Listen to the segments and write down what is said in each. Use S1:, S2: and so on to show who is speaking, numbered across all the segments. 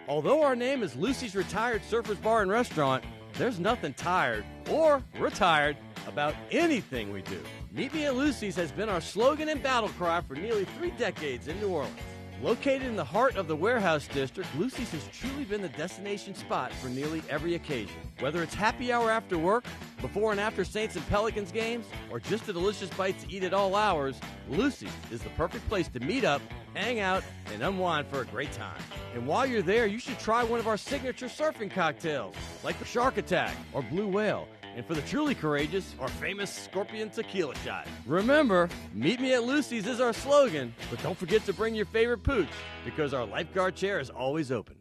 S1: Although our name is Lucy's Retired Surfers Bar and Restaurant, there's nothing tired or retired about anything we do. Meet Me at Lucy's has been our slogan and battle cry for nearly 3 decades in New Orleans. Located in the heart of the Warehouse District, Lucy's has truly been the destination spot for nearly every occasion. Whether it's happy hour after work, before and after Saints and Pelicans games, or just a delicious bite to eat at all hours, Lucy's is the perfect place to meet up, hang out, and unwind for a great time. And while you're there, you should try one of our signature surfing cocktails, like the Shark Attack or Blue Whale. And for the truly courageous, our famous Scorpion Tequila Shot. Remember, Meet Me at Lucy's is our slogan, but don't forget to bring your favorite pooch, because our lifeguard chair is always open.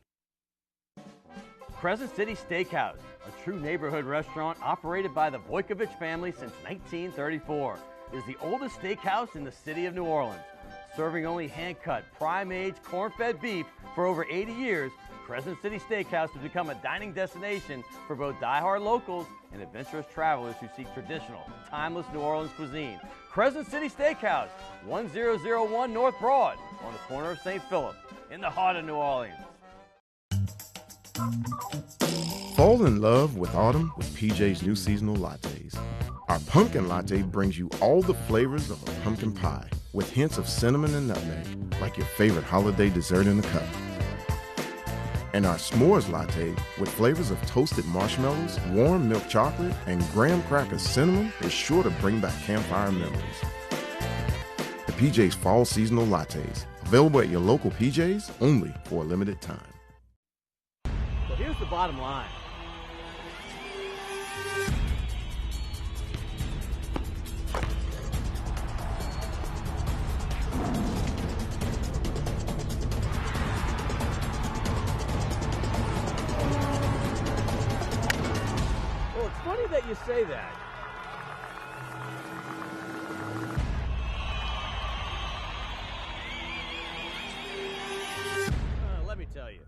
S1: Crescent City Steakhouse, a true neighborhood restaurant operated by the Vojkovic family since 1934, is the oldest steakhouse in the city of New Orleans. Serving only hand-cut, prime-aged, corn-fed beef for over 80 years, Crescent City Steakhouse has become a dining destination for both die-hard locals and adventurous travelers who seek traditional, timeless New Orleans cuisine. Crescent City Steakhouse, 1001 North Broad, on the corner of St. Philip, in the heart of New Orleans.
S2: Fall in love with autumn with PJ's new seasonal lattes. Our pumpkin latte brings you all the flavors of a pumpkin pie, with hints of cinnamon and nutmeg, like your favorite holiday dessert in a cup. And our s'mores latte, with flavors of toasted marshmallows, warm milk chocolate, and graham cracker cinnamon, is sure to bring back campfire memories. The PJ's Fall Seasonal Lattes, available at your local PJ's only for a limited time.
S1: So here's the bottom line. Funny that you say that. Let me tell you.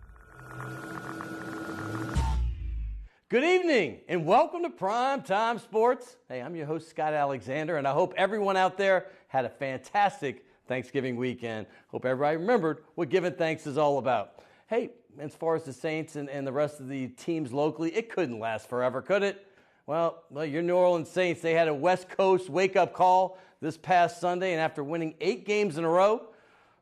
S1: Good evening and welcome to Prime Time Sports. Hey, I'm your host, Scott Alexander, and I hope everyone out there had a fantastic Thanksgiving weekend. Hope everybody remembered what giving thanks is all about. Hey, as far as the Saints and the rest of the teams locally, it couldn't last forever, could it? Well, your New Orleans Saints, they had a West Coast wake-up call this past Sunday, and after winning 8 games in a row,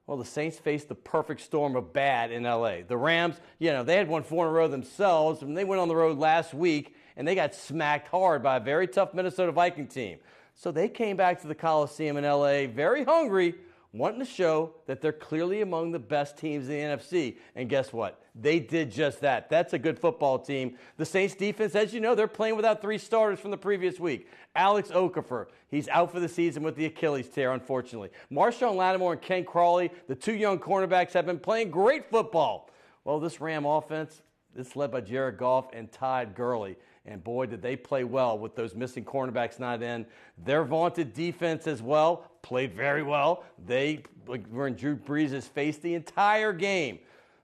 S1: well, the Saints faced the perfect storm of bad in L.A. The Rams, they had won 4 in a row themselves, and they went on the road last week, and they got smacked hard by a very tough Minnesota Viking team. So they came back to the Coliseum in L.A. very hungry, wanting to show that they're clearly among the best teams in the NFC. And guess what? They did just that. That's a good football team. The Saints defense, as you know, they're playing without 3 starters from the previous week. Alex Okafor, he's out for the season with the Achilles tear, unfortunately. Marshawn Lattimore and Ken Crawley, the 2 young cornerbacks, have been playing great football. Well, this Ram offense, it's led by Jared Goff and Todd Gurley. And boy, did they play well with those missing cornerbacks not in. Their vaunted defense as well played very well. They were in Drew Brees' face the entire game.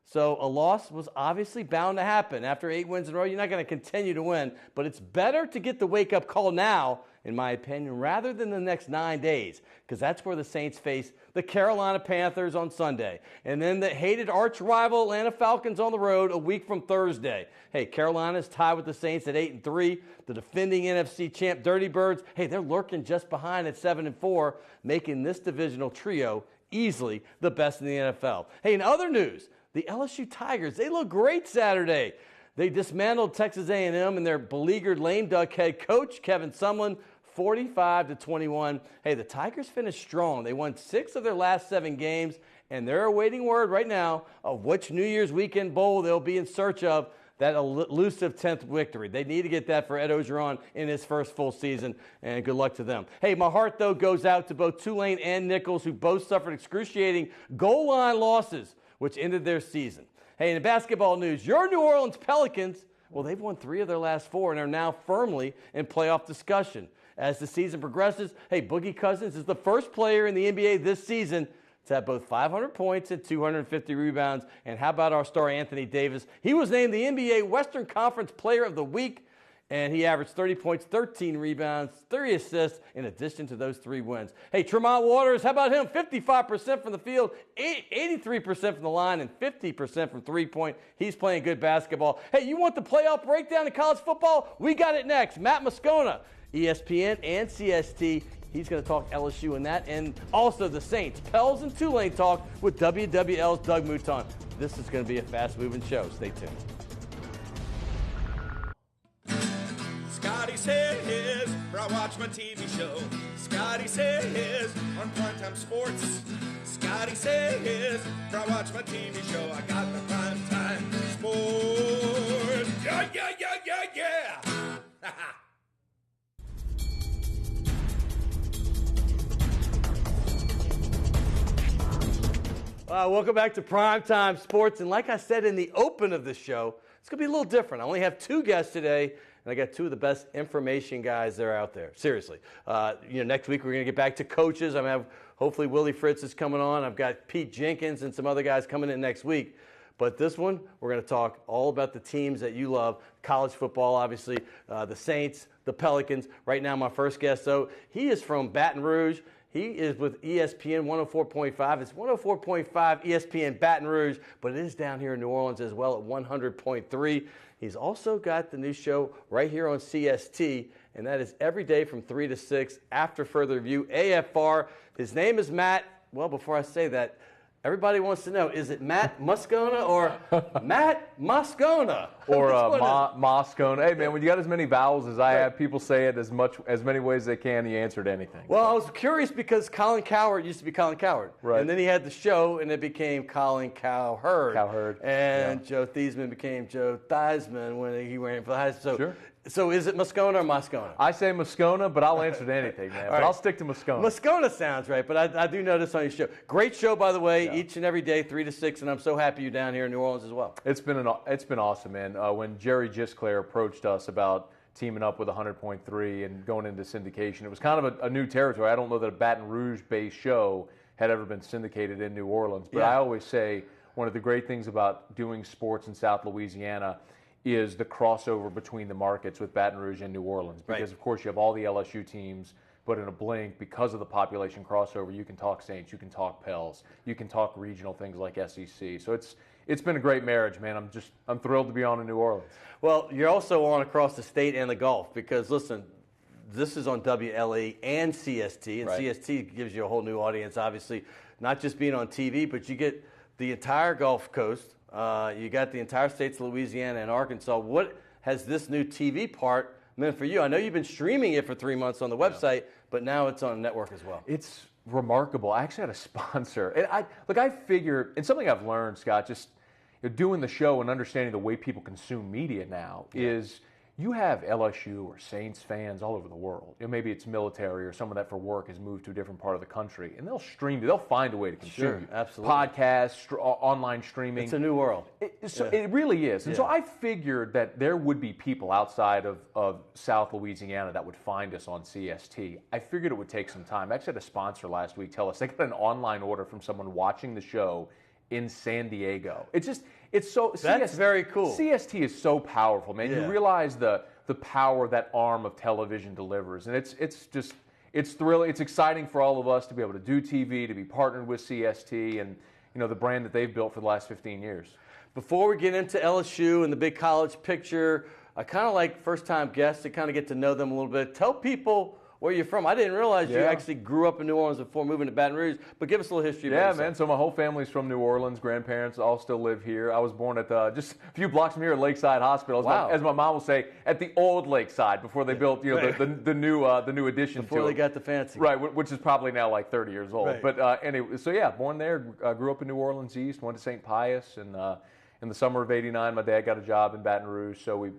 S1: So a loss was obviously bound to happen. After 8 wins in a row, you're not going to continue to win. But it's better to get the wake-up call now, in my opinion, rather than the next 9 days, because that's where the Saints face the Carolina Panthers on Sunday. And then the hated arch-rival Atlanta Falcons on the road a week from Thursday. Hey, Carolina's tied with the Saints at 8-3. The defending NFC champ Dirty Birds, hey, they're lurking just behind at 7-4, making this divisional trio easily the best in the NFL. Hey, in other news, the LSU Tigers, they look great Saturday. They dismantled Texas A&M and their beleaguered lame duck head coach, Kevin Sumlin, 45-21. Hey, the Tigers finished strong. They won 6 of their last 7 games, and they're awaiting word right now of which New Year's weekend bowl they'll be in search of that elusive 10th victory. They need to get that for Ed Ogeron in his first full season, and good luck to them. Hey, my heart, though, goes out to both Tulane and Nichols, who both suffered excruciating goal line losses, which ended their season. Hey, in the basketball news, your New Orleans Pelicans, well, they've won 3 of their last 4 and are now firmly in playoff discussion. As the season progresses, hey, Boogie Cousins is the first player in the NBA this season to have both 500 points and 250 rebounds. And how about our star Anthony Davis? He was named the NBA Western Conference Player of the Week. And he averaged 30 points, 13 rebounds, 3 assists in addition to those 3 wins. Hey, Tremont Waters, how about him? 55% from the field, 83% from the line, and 50% from three-point. He's playing good basketball. Hey, you want the playoff breakdown in college football? We got it next. Matt Moscona, ESPN and CST. He's going to talk LSU in that, and also the Saints. Pels and Tulane talk with WWL's Doug Mouton. This is going to be a fast-moving show. Stay tuned.
S3: Scotty says, where I watch my TV show. Scotty says, on Primetime Sports. Scotty says, where I watch my TV show. I got the Primetime Sports. Yeah, yeah, yeah, yeah, yeah.
S1: Welcome back to Primetime Sports. And like I said in the open of the show, it's going to be a little different. I only have 2 guests today. And I got 2 of the best information guys that are out there. Seriously. Next week we're going to get back to coaches. I'm going to have, hopefully, Willie Fritz is coming on. I've got Pete Jenkins and some other guys coming in next week. But this one, we're going to talk all about the teams that you love. College football, obviously, the Saints, the Pelicans. Right now, my first guest, though, he is from Baton Rouge. He is with ESPN 104.5. It's 104.5 ESPN Baton Rouge, but it is down here in New Orleans as well at 100.3. He's also got the new show right here on CST, and that is every day from 3 to 6 after further review, AFR. His name is Matt. Well, before I say that, everybody wants to know, is it Matt Moscona or Matt Moscona?
S4: Or Moscona. Hey, man, when you got as many vowels as I have, people say it as many ways as they can, you answered anything.
S1: Well, I was curious because Colin Cowherd used to be Colin Cowherd.
S4: Right.
S1: And then he had the show, and it became Colin Cowherd. And
S4: yeah.
S1: Joe Theismann became Joe Theismann when he ran for the high school.
S4: Sure.
S1: So is it Moscona or Moscona?
S4: I say Moscona, but I'll answer to anything, man. But I'll stick to Moscona.
S1: Moscona sounds right, but I do know this on your show. Great show, by the way, each and every day, 3 to 6, and I'm so happy you're down here in New Orleans as well.
S4: It's been awesome, man. When Jerry Gisclair approached us about teaming up with 100.3 and going into syndication, it was kind of a new territory. I don't know that a Baton Rouge-based show had ever been syndicated in New Orleans, but I always say one of the great things about doing sports in South Louisiana is the crossover between the markets with Baton Rouge and New Orleans. Because, of course, you have all the LSU teams, but in a blink, because of the population crossover, you can talk Saints, you can talk Pels, you can talk regional things like SEC. So it's been a great marriage, man. I'm thrilled to be on in New Orleans.
S1: Well, you're also on across the state and the Gulf because, listen, this is on WLAE and CST, and CST gives you a whole new audience, obviously, not just being on TV, but you get the entire Gulf Coast. You got the entire states of Louisiana and Arkansas. What has this new TV part meant for you? I know you've been streaming it for 3 months on the website, but now it's on network as well.
S4: It's remarkable. I actually had a sponsor. And I figure, and something I've learned, Scott, just doing the show and understanding the way people consume media now is you have LSU or Saints fans all over the world. Maybe it's military or someone that for work has moved to a different part of the country, and they'll stream you. They'll find a way to consume you.
S1: Absolutely.
S4: Podcasts, online streaming.
S1: It's a new world.
S4: It really is. And so I figured that there would be people outside of South Louisiana that would find us on CST. I figured it would take some time. I actually had a sponsor last week tell us they got an online order from someone watching the show in San Diego. It's so
S1: that's very cool.
S4: CST is so powerful, man. You realize the power that arm of television delivers, and it's thrilling. It's exciting for all of us to be able to do TV, to be partnered with CST, and the brand that they've built for the last 15 years.
S1: Before we get into LSU and the big college picture, I kind of like first-time guests to kind of get to know them a little bit. Tell people where you're from. I didn't realize you actually grew up in New Orleans before moving to Baton Rouge, but give us a little history.
S4: Yeah, man. So my whole family's from New Orleans. Grandparents all still live here. I was born at just a few blocks from here at Lakeside Hospital, as my mom will say, at the old Lakeside before they built the new addition
S1: before
S4: to
S1: they
S4: it.
S1: got the fancy.
S4: Right, which is probably now like 30 years old.
S1: Right.
S4: But anyway, so born there. Grew up in New Orleans East. Went to St. Pius, and in the summer of '89, my dad got a job in Baton Rouge, so we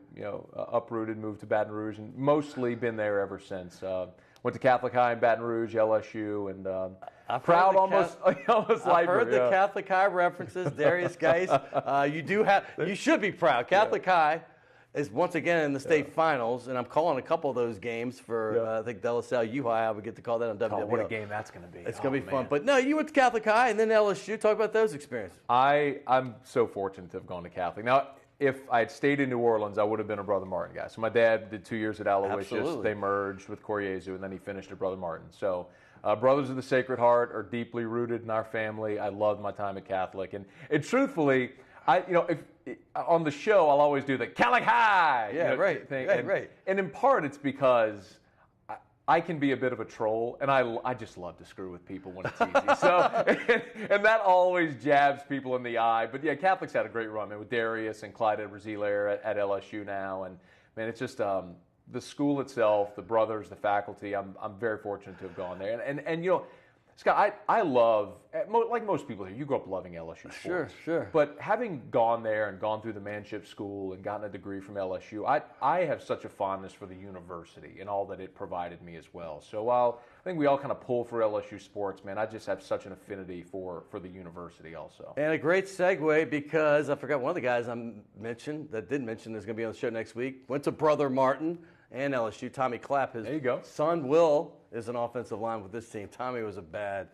S4: uprooted, moved to Baton Rouge, and mostly been there ever since. Went to Catholic High in Baton Rouge, LSU, and proud almost like
S1: I've heard the Catholic High references, Darius Geis. You should be proud. Catholic High is once again in the state finals, and I'm calling a couple of those games for I think De La Salle U High. I would get to call that on WWL.
S4: What a game that's going to be!
S1: It's going to be fun. But no, you went to Catholic High and then LSU. Talk about those experiences.
S4: I'm so fortunate to have gone to Catholic. Now, if I had stayed in New Orleans, I would have been a Brother Martin guy. So my dad did 2 years at Aloysius.
S1: Absolutely.
S4: They merged with Coriezu, and then he finished at Brother Martin. So Brothers of the Sacred Heart are deeply rooted in our family. I loved my time at Catholic. And truthfully, on the show, I'll always do the Catholic High thing.
S1: Right.
S4: And in part, it's because I can be a bit of a troll, and I just love to screw with people when it's easy. So, and that always jabs people in the eye. But yeah, Catholics had a great run, man, with Darius and Clyde Edwards-Helaire at LSU now, and man, it's just the school itself, the brothers, the faculty. I'm very fortunate to have gone there, and you know, Scott, I love, like most people here, you grew up loving LSU sports.
S1: Sure.
S4: But having gone there and gone through the manship school and gotten a degree from LSU, I have such a fondness for the university and all that it provided me as well. So while I think we all kind of pull for LSU sports, man, I just have such an affinity for the university also.
S1: And a great segue, because I forgot one of the guys I mentioned that did mention is going to be on the show next week. Went to Brother Martin and LSU. Tommy Clapp, his
S4: There you go.
S1: son Will, is an offensive line with this team. Tommy was a bad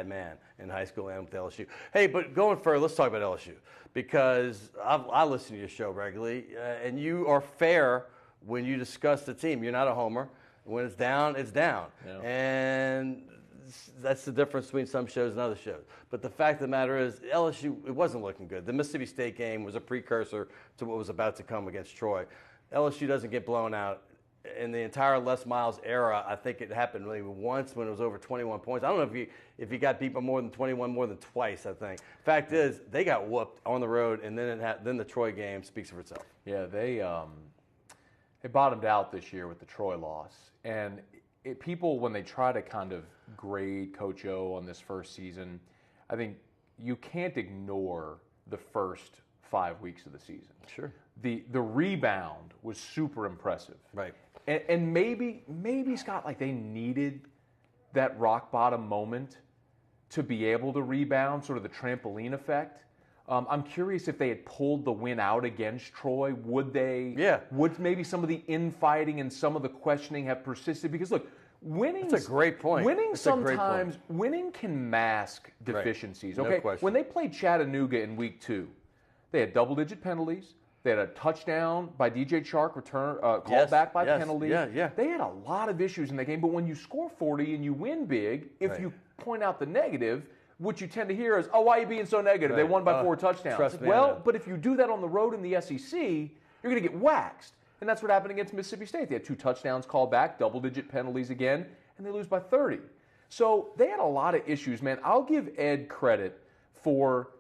S1: man in high school and with LSU. Hey, but going further, let's talk about LSU, because I listen to your show regularly, and you are fair when you discuss the team. You're not a homer. When it's down, it's down.
S4: Yeah.
S1: And that's the difference between some shows and other shows. But the fact of the matter is, LSU, it wasn't looking good. The Mississippi State game was a precursor to what was about to come against Troy. LSU doesn't get blown out. In the entire Les Miles era, I think it happened maybe once when it was over 21 points. I don't know if he got beat by more than 21 more than twice, I think. Fact is, they got whooped on the road, and then the Troy game speaks for itself.
S4: Yeah, they bottomed out this year with the Troy loss. And people, when they try to kind of grade Coach O on this first season, I think you can't ignore the first 5 weeks of the season.
S1: Sure.
S4: The rebound was super impressive.
S1: Right.
S4: And maybe, Scott, like they needed that rock bottom moment to be able to rebound, sort of the trampoline effect. I'm curious if they had pulled the win out against Troy, would they?
S1: Yeah.
S4: Would maybe some of the infighting and some of the questioning have persisted? Because look, winning.
S1: That's a great point.
S4: Winning can mask deficiencies.
S1: Right. No
S4: Okay.
S1: question.
S4: When they played Chattanooga in week 2, they had double-digit penalties. They had a touchdown by DJ Chark called back by penalty.
S1: Yeah.
S4: They had a lot of issues in that game, but when you score 40 and you win big, if you point out the negative, what you tend to hear is, oh, why are you being so negative?
S1: Right.
S4: They won by 4 touchdowns.
S1: Trust me,
S4: well, but if you do that on the road in the SEC, you're going to get waxed. And that's what happened against Mississippi State. They had 2 touchdowns called back, double-digit penalties again, and they lose by 30. So they had a lot of issues, man. I'll give Ed credit for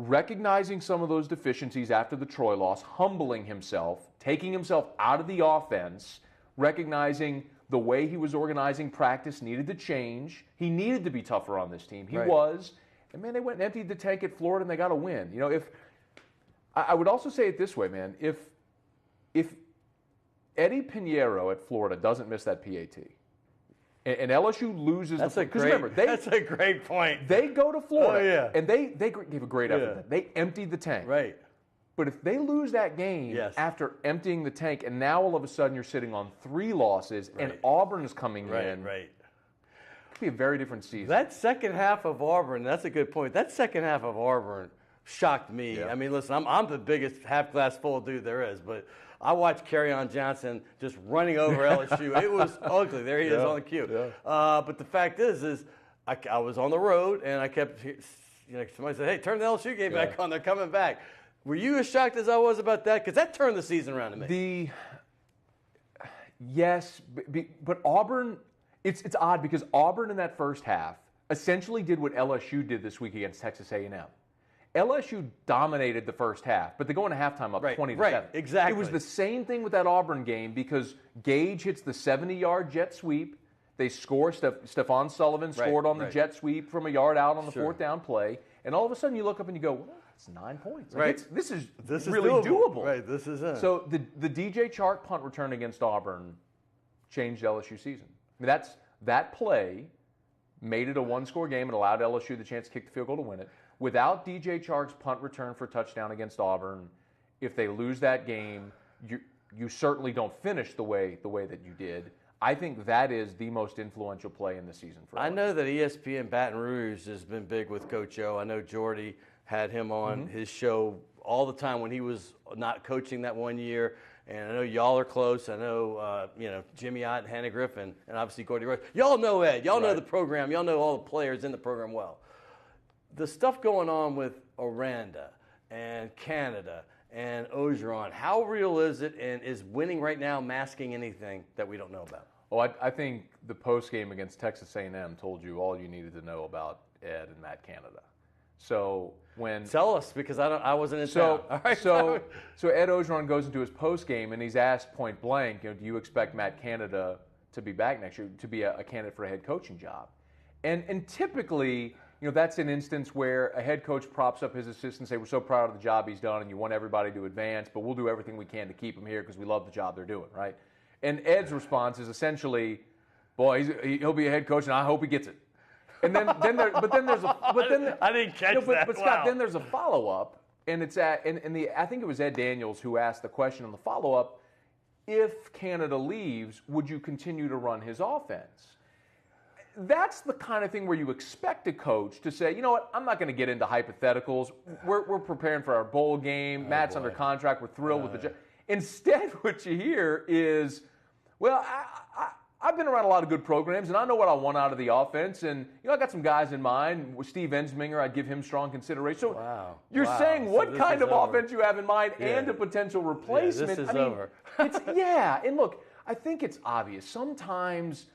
S4: recognizing some of those deficiencies after the Troy loss, humbling himself, taking himself out of the offense, recognizing the way he was organizing practice needed to change. He needed to be tougher on this team. He was. And, man, they went and emptied the tank at Florida, and they got a win. You know, I would also say it this way, man. If Eddie Pinheiro at Florida doesn't miss that PAT, and LSU loses
S1: that's
S4: the
S1: a great.
S4: remember,
S1: That's a great point.
S4: They go to Florida,
S1: Oh, yeah.
S4: and they gave a great effort. They emptied the tank.
S1: Right.
S4: But if they lose that game after emptying the tank, and now all of a sudden you're sitting on 3 losses, and Auburn's coming in,
S1: Right.
S4: it could be a very different season.
S1: That second half of Auburn, that's a good point. That second half of Auburn shocked me.
S4: Yeah.
S1: I mean, listen, I'm the biggest half glass full dude there is, but I watched Kerryon Johnson just running over LSU. It was ugly. There he is on the cue.
S4: Yeah.
S1: But the fact is I was on the road, and I kept, somebody said, hey, turn the LSU game back on. They're coming back. Were you as shocked as I was about that? Because that turned the season around to me.
S4: Yes, but Auburn, it's odd because Auburn in that first half essentially did what LSU did this week against Texas A&M. LSU dominated the first half, but they go into halftime up 20-7.
S1: Right, exactly.
S4: It was the same thing with that Auburn game because Gage hits the 70-yard jet sweep. They score. Stephon Sullivan scored on the jet sweep from a yard out on the 4th down play. And all of a sudden you look up and you go, well, that's 9 points. Like this is really doable.
S1: Right, this is it.
S4: So the DJ Chark punt return against Auburn changed LSU season. I mean, that play made it a 1-score game and allowed LSU the chance to kick the field goal to win it. Without DJ Chark's punt return for a touchdown against Auburn, if they lose that game, you certainly don't finish the way that you did. I think that is the most influential play in the season for LSU.
S1: I know that ESPN Baton Rouge has been big with Coach O. I know Jordy had him on his show all the time when he was not coaching that one year. And I know y'all are close. I know, Jimmy Ott and Hannah Griffin, and obviously Gordy Rose. Y'all know Ed. Y'all know the program. Y'all know all the players in the program well. The stuff going on with Aranda and Canada and Ogeron, how real is it, and is winning right now masking anything that we don't know about?
S4: Oh, I think the post game against Texas A&M told you all you needed to know about Ed and Matt Canada. So when
S1: tell us, because I wasn't in town. All right,
S4: so Ed Ogeron goes into his post game and he's asked point blank, do you expect Matt Canada to be back next year, to be a candidate for a head coaching job? And typically, that's an instance where a head coach props up his assistant and say, we're so proud of the job he's done and you want everybody to advance, but we'll do everything we can to keep him here because we love the job they're doing, right? And Ed's response is essentially, boy, he'll be a head coach and I hope he gets it. And then there's a
S1: I didn't catch that.
S4: But Scott, then there's a follow-up, and it's I think it was Ed Daniels who asked the question on the follow-up, if Canada leaves, would you continue to run his offense? That's the kind of thing where you expect a coach to say, you know what, I'm not going to get into hypotheticals. We're preparing for our bowl game. Matt's under contract. We're thrilled with the job. Instead, what you hear is, well, I've been around a lot of good programs, and I know what I want out of the offense. And, I got some guys in mind. With Steve Ensminger, I'd give him strong consideration. So you're saying what kind of offense you have in mind and a potential replacement.
S1: This is over.
S4: And look, I think it's obvious. Sometimes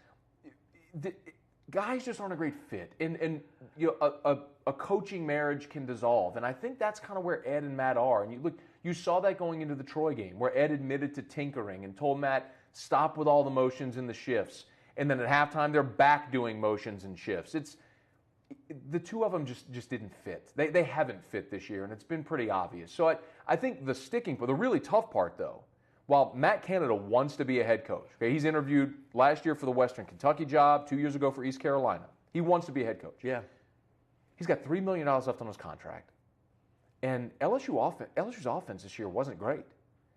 S4: guys just aren't a great fit. And a coaching marriage can dissolve. And I think that's kind of where Ed and Matt are. And you saw that going into the Troy game, where Ed admitted to tinkering and told Matt, stop with all the motions and the shifts. And then at halftime, they're back doing motions and shifts. The two of them just didn't fit. They haven't fit this year, and it's been pretty obvious. So I think the really tough part, though, while Matt Canada wants to be a head coach, okay, he's interviewed last year for the Western Kentucky job, 2 years ago for East Carolina. He wants to be a head coach.
S1: Yeah.
S4: He's got $3 million left on his contract. And LSU's offense this year wasn't great.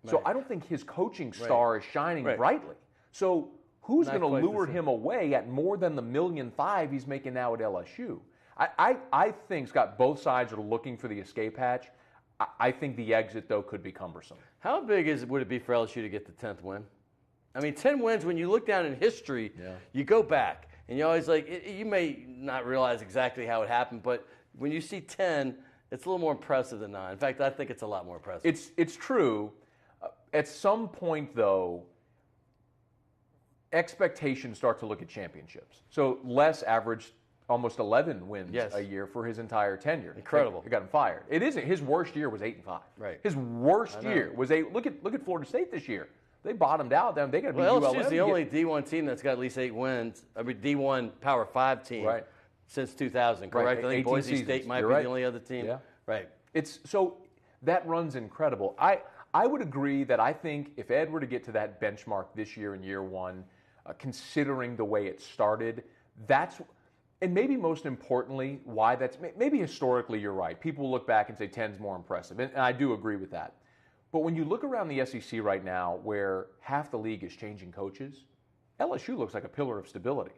S4: So I don't think his coaching star is shining brightly. So who's going to lure him away at more than the $1.5 million he's making now at LSU? I think, Scott, both sides are looking for the escape hatch. I think the exit, though, could be cumbersome.
S1: How big would it be for LSU to get the 10th win? I mean, 10 wins, when you look down in history, you go back, and you're always like, you may not realize exactly how it happened, but when you see 10, it's a little more impressive than 9. In fact, I think it's a lot more impressive.
S4: It's true. At some point, though, expectations start to look at championships. So Les averaged almost 11 wins a year for his entire tenure.
S1: Incredible.
S4: He got him fired. It isn't. His worst year was 8-5.
S1: Right.
S4: His worst year was look at Florida State this year. They bottomed out. They got to beat ULM.
S1: LSU's the only D1 team that's got at least 8 wins. I mean, D1 Power 5 team since 2000, correct? I think Boise State might be the only other team.
S4: Yeah.
S1: Right.
S4: So that run's incredible. I would agree that I think if Ed were to get to that benchmark this year in year one, considering the way it started, and maybe most importantly, why maybe historically you're right. People look back and say 10's more impressive, and I do agree with that. But when you look around the SEC right now, where half the league is changing coaches, LSU looks like a pillar of stability.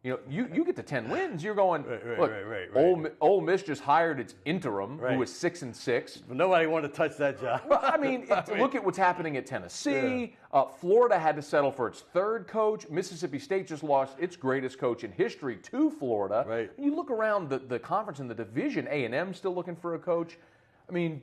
S4: You get to 10 wins, you're going, look, Ole Miss just hired its interim, who was 6-6.
S1: But nobody wanted to touch that job.
S4: Well, I mean, look at what's happening at Tennessee. Florida had to settle for its third coach. Mississippi State just lost its greatest coach in history to Florida.
S1: Right.
S4: You look around the conference and the division, A&M still looking for a coach. I mean,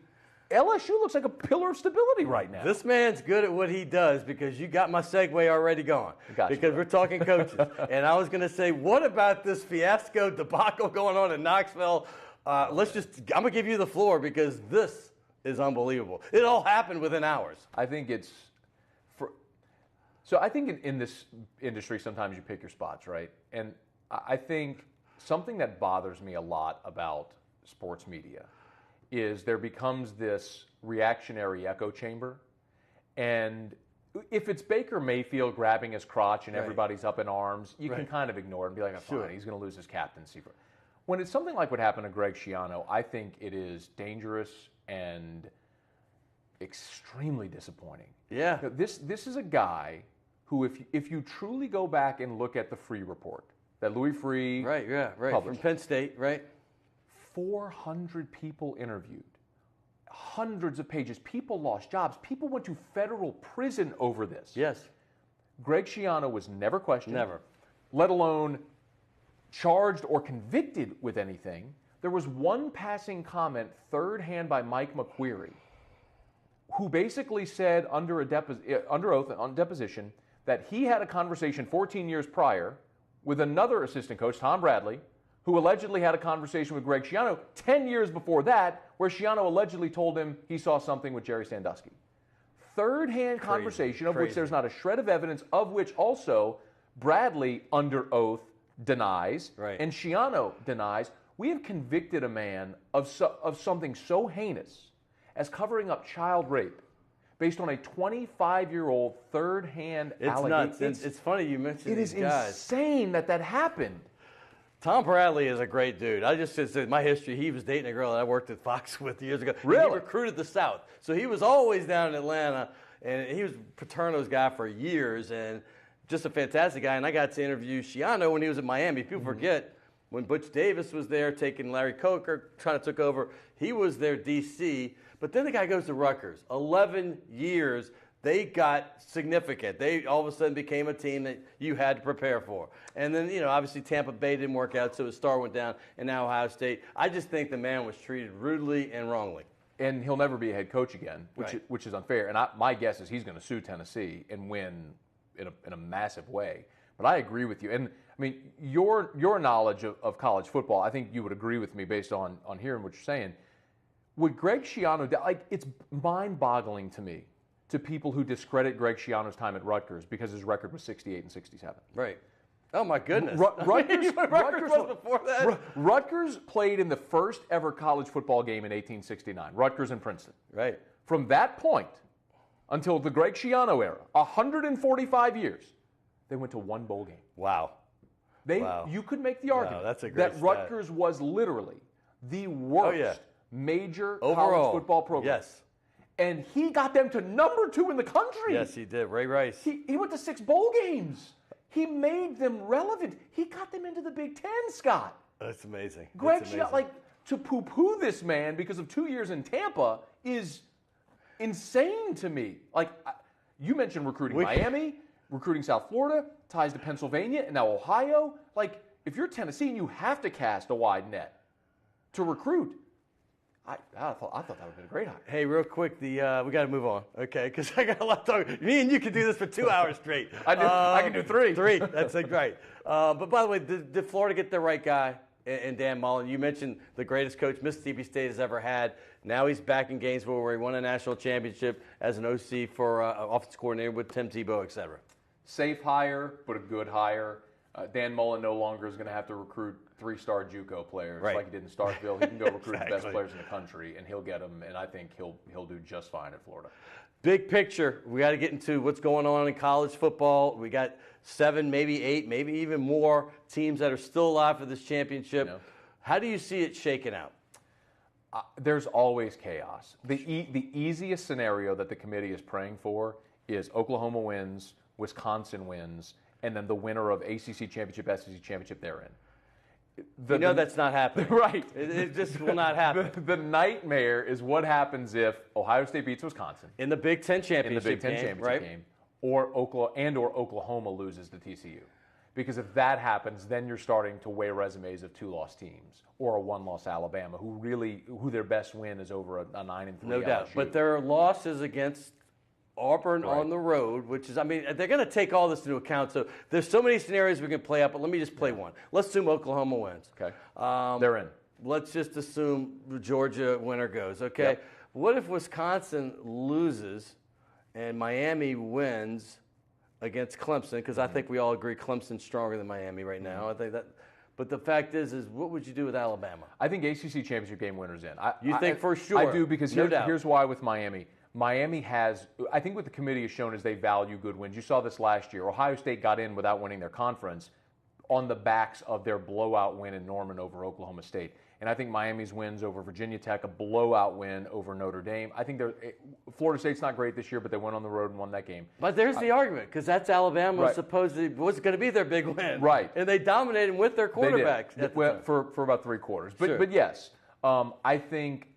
S4: LSU looks like a pillar of stability right now.
S1: This man's good at what he does because you got my segue already going. Because we're talking coaches. And I was going to say, what about this fiasco debacle going on in Knoxville? I'm going to give you the floor because this is unbelievable. It all happened within hours.
S4: I think I think in this industry, sometimes you pick your spots, right? And I think something that bothers me a lot about sports media is there becomes this reactionary echo chamber. And if it's Baker Mayfield grabbing his crotch and everybody's up in arms, you can kind of ignore it and be like, fine, he's going to lose his captaincy. When it's something like what happened to Greg Schiano, I think it is dangerous and extremely disappointing.
S1: Yeah.
S4: This is a guy who, if you truly go back and look at the Free Report that Louis Freeh
S1: published, from Penn State,
S4: 400 people interviewed, hundreds of pages. People lost jobs. People went to federal prison over this.
S1: Yes.
S4: Greg Schiano was never questioned.
S1: Never.
S4: Let alone charged or convicted with anything. There was one passing comment, third hand by Mike McQueary, who basically said under oath on deposition that he had a conversation 14 years prior with another assistant coach, Tom Bradley, who allegedly had a conversation with Greg Schiano 10 years before that, where Schiano allegedly told him he saw something with Jerry Sandusky. Third-hand conversation of which there's not a shred of evidence, of which also Bradley, under oath, denies, and Schiano denies. We have convicted a man of something so heinous as covering up child rape based on a 25-year-old third-hand allegation.
S1: It's nuts. It's funny you mentioned these guys.
S4: It is insane that happened.
S1: Tom Bradley is a great dude. I just said my history. He was dating a girl that I worked at Fox with years ago.
S4: Really?
S1: He recruited the South. So he was always down in Atlanta, and he was Paterno's guy for years, and just a fantastic guy. And I got to interview Schiano when he was at Miami. People forget when Butch Davis was there taking Larry Coker, trying to took over. He was their DC. But then the guy goes to Rutgers. 11 years. They got significant. They all of a sudden became a team that you had to prepare for. And then, obviously Tampa Bay didn't work out, so his star went down, and now Ohio State. I just think the man was treated rudely and wrongly.
S4: And he'll never be a head coach again, which is unfair. And my guess is he's going to sue Tennessee and win in a massive way. But I agree with you. And, I mean, your knowledge of college football, I think you would agree with me based on hearing what you're saying. Would Greg Schiano, it's mind-boggling to me, to people who discredit Greg Schiano's time at Rutgers because his record was 68 and 67.
S1: Right. Oh, my goodness.
S4: Rutgers
S1: was before that?
S4: Rutgers played in the first ever college football game in 1869, Rutgers and Princeton.
S1: Right.
S4: From that point until the Greg Schiano era, 145 years, they went to one bowl game.
S1: Wow.
S4: You could make the argument
S1: that's a great
S4: that
S1: stat.
S4: Rutgers was literally the worst major
S1: overall
S4: college football program.
S1: Yes.
S4: And he got them to number 2 in the country.
S1: Yes, he did. Ray Rice.
S4: He went to 6 bowl games. He made them relevant. He got them into the Big Ten, Scott.
S1: That's amazing.
S4: Greg Schiano, to poo-poo this man because of 2 years in Tampa is insane to me. You mentioned recruiting Miami, recruiting South Florida, ties to Pennsylvania, and now Ohio. If you're Tennessee, you have to cast a wide net to recruit. I thought that would have been a great hire.
S1: Hey, real quick, we got to move on, okay? Because I got a lot to talk. Me and you could do this for 2 hours straight.
S4: I can do 3.
S1: 3. That's great. But by the way, did Florida get the right guy in Dan Mullen? You mentioned the greatest coach Mississippi State has ever had. Now he's back in Gainesville where he won a national championship as an OC for offensive coordinator with Tim Tebow, et cetera.
S4: Safe hire, but a good hire. Dan Mullen no longer is going to have to recruit 3-star JUCO players like he did in Starkville. He can go recruit the best players in the country, and he'll get them. And I think he'll do just fine at Florida.
S1: Big picture, we got to get into what's going on in college football. We got 7, maybe 8, maybe even more teams that are still alive for this championship. How do you see it shaking out?
S4: There's always chaos. The easiest scenario that the committee is praying for is Oklahoma wins, Wisconsin wins, and then the winner of ACC championship, SEC championship they're in.
S1: That's not happening.
S4: Right.
S1: It just will not happen.
S4: The nightmare is what happens if Ohio State beats Wisconsin.
S1: In the Big Ten championship
S4: game, or Oklahoma loses to TCU. Because if that happens, then you're starting to weigh resumes of 2-loss teams or a 1-loss Alabama, who their best win is over a 9-3.
S1: No doubt. But there are losses against Auburn on the road, which is, they're going to take all this into account. So there's so many scenarios we can play out, but let me just play one. Let's assume Oklahoma wins.
S4: Okay. They're in.
S1: Let's just assume the Georgia winner goes. Okay. Yep. What if Wisconsin loses and Miami wins against Clemson? Because I think we all agree Clemson's stronger than Miami right now. I think that. But the fact is what would you do with Alabama?
S4: I think ACC championship game winners in.
S1: You think for sure?
S4: I do, because here's why with Miami. Miami has, I think what the committee has shown is they value good wins. You saw this last year. Ohio State got in without winning their conference on the backs of their blowout win in Norman over Oklahoma State. And I think Miami's wins over Virginia Tech, a blowout win over Notre Dame. I think Florida State's not great this year, but they went on the road and won that game.
S1: But there's the argument, because that's Alabama supposedly was going to be their big win.
S4: Right.
S1: And they dominated with their quarterbacks.
S4: For about 3 quarters. But yes, I think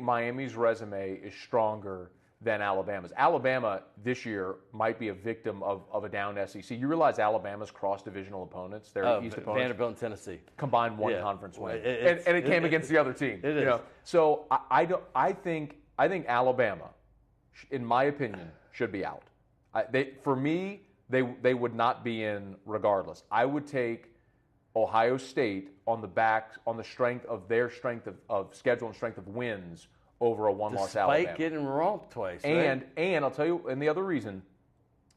S4: Miami's resume is stronger than Alabama's. Alabama this year might be a victim of a down SEC. You realize Alabama's cross-divisional opponents, their East opponents,
S1: Vanderbilt and Tennessee,
S4: combined one conference win, and it came against the other team.
S1: It is.
S4: So I think Alabama, in my opinion, should be out. For me, they would not be in regardless. I would take Ohio State on the strength of their strength of schedule and strength of wins over a one-loss Alabama.
S1: Despite getting romped twice,
S4: and
S1: right?
S4: And I'll tell you, and the other reason.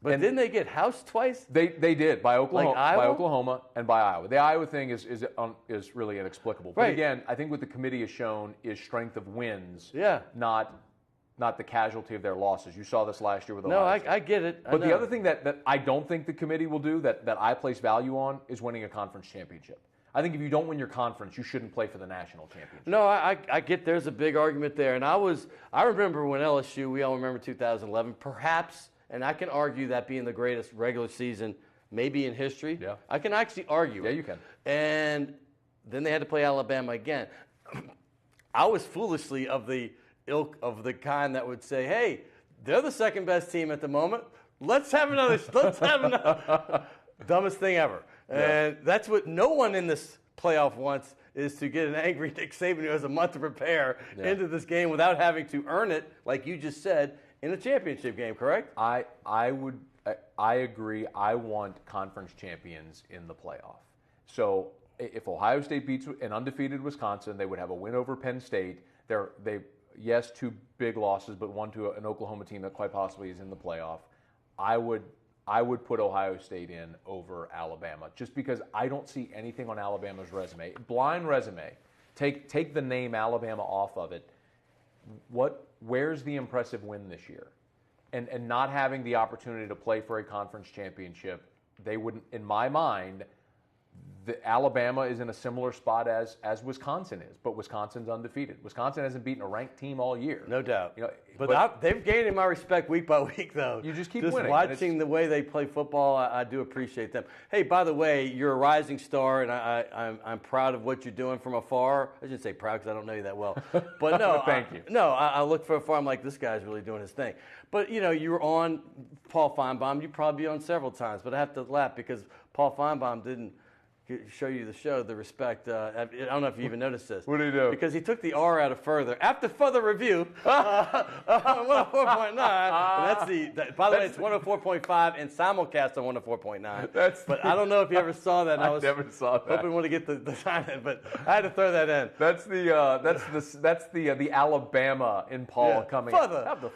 S1: But didn't they get housed twice?
S4: They did by Oklahoma,
S1: Like Iowa?
S4: by Oklahoma and by Iowa. The Iowa thing is really inexplicable. But
S1: Right.
S4: again, I think what the committee has shown is strength of wins,
S1: Yeah.
S4: not the casualty of their losses. You saw this last year with
S1: No,
S4: Ohio State.
S1: I get it.
S4: But the other thing that I don't think the committee will do that I place value on is winning a conference championship. I think if you don't win your conference, you shouldn't play for the national championship.
S1: No, I get there's a big argument there. And I remember when LSU, we all remember 2011, perhaps, and I can argue that being the greatest regular season maybe in history.
S4: Yeah.
S1: I can actually argue it.
S4: Yeah, you can.
S1: And then they had to play Alabama again. I was foolishly of the ilk of the kind that would say, hey, they're the second best team at the moment. Let's have another. Dumbest thing ever. And that's what no one in this playoff wants, is to get an angry Nick Saban who has a month to prepare into this game without having to earn it, like you just said, in a championship game, correct?
S4: I agree. I want conference champions in the playoff. So if Ohio State beats an undefeated Wisconsin, they would have a win over Penn State. Yes, 2 big losses, but one to an Oklahoma team that quite possibly is in the playoff. I would put Ohio State in over Alabama, just because I don't see anything on Alabama's resume. Blind resume. Take the name Alabama off of it. Where's the impressive win this year? And not having the opportunity to play for a conference championship, they wouldn't, in my mind, Alabama is in a similar spot as Wisconsin is, but Wisconsin's undefeated. Wisconsin hasn't beaten a ranked team all year.
S1: No doubt.
S4: You know,
S1: but they've gained in my respect week by week, though.
S4: You just keep
S1: winning.
S4: winning.
S1: Watching the way they play football, I do appreciate them. Hey, by the way, you're a rising star, and I'm proud of what you're doing from afar. I shouldn't say proud because I don't know you that well. But no,
S4: Thank you.
S1: No, I look from afar. I'm like, this guy's really doing his thing. But, you know, you were on Paul Feinbaum. You probably be on several times. But I have to laugh because Paul Feinbaum didn't show you the show, the respect. I don't know if you even noticed this.
S4: What did he do?
S1: Because he took the R out of further. After further review, 104.9. By the way, it's 104.5 and simulcast on 104.9. But I don't know if you ever saw that.
S4: I never saw that.
S1: Hoping to get the sign in, but I had to throw that in.
S4: That's the Alabama in Paul coming
S1: at the